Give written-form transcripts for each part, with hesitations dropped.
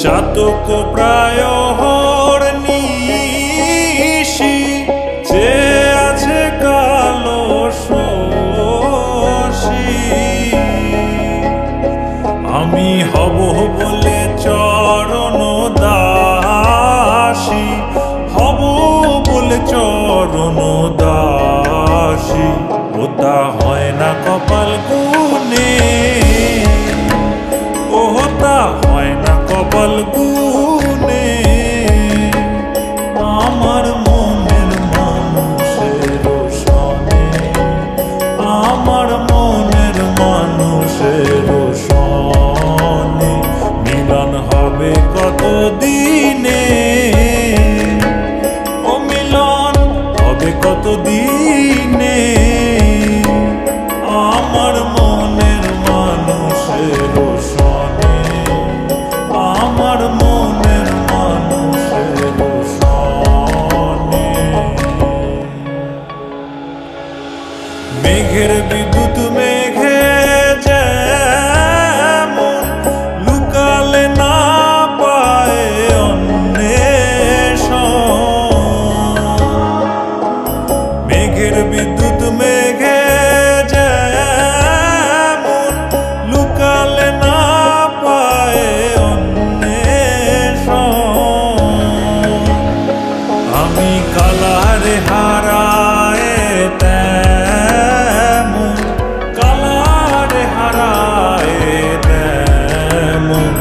চাতক প্রায় নিশি যে আছে কালো শশী, আমি হব বলে চরণ দাসী, হব বলে চরণ দাসী। ওটা হয় না কপাল গুনে, ওটা হয় না কপাল গুনে। আমার মনের মানুষের সনে, আমার মনের মানুষের সনে মিলন হবে কত দিনে, ও মিলন হবে কত দিনে। আমার মনের মানুষের সনে, আমার মনের মানুষের সনে। মেঘের বিদ্যুৎ মেঘে যেমন লুকালে না পায় অন্বেষণ, মেঘের বিদ্যুৎ মেঘে যেমন লুকালে না পায় অন্বেষণ। আমি কালারে হারায় তেমন, কালারে হারায় তেমন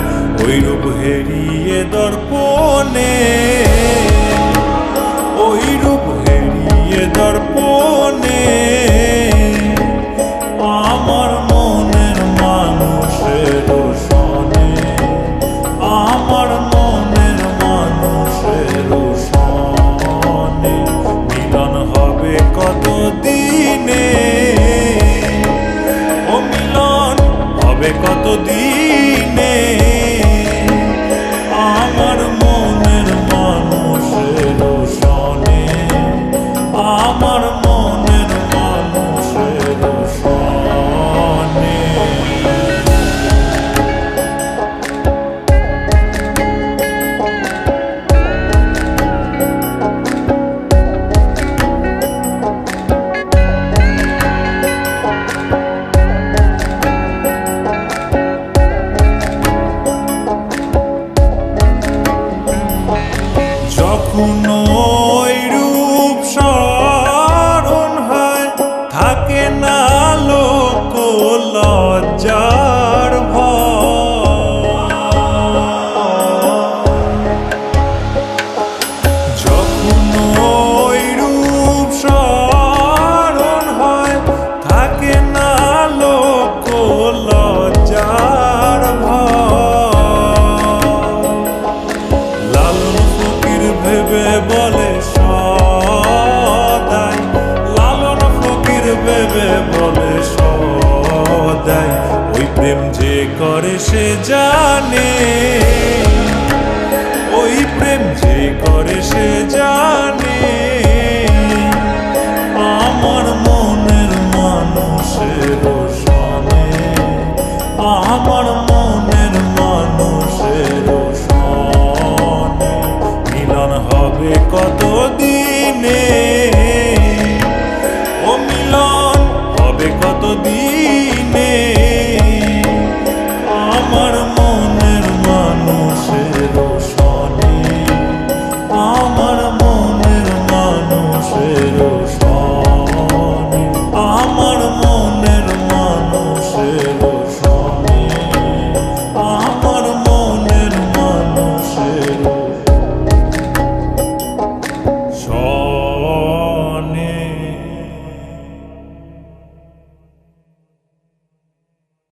ওই রূপ হেরিয়ে দর্পণে, ওই রূপ হেরিয়ে দর্পণে। আমার মনের মানুষের সনে, আমার মনের মানুষের সনে মিলন হবে কত দিনে, ও মিলন হবে কত দিনে। আমার মনের মানুষের সনে, আমার মনের মানুষের সনে। যখন ওই রূপ স্মরণ হয় থাকে না লোক লজ্জার ভয়, যখন ওই রূপ স্মরণ হয় থাকে না লোক লজ্জার ভয়। লালন ফকির ভেবে বলে সদাই, লালন ফকির ভেবে বলে সদাই ওই প্রেম যে করে সে জানে, ওই প্রেম যে করে সে জানে।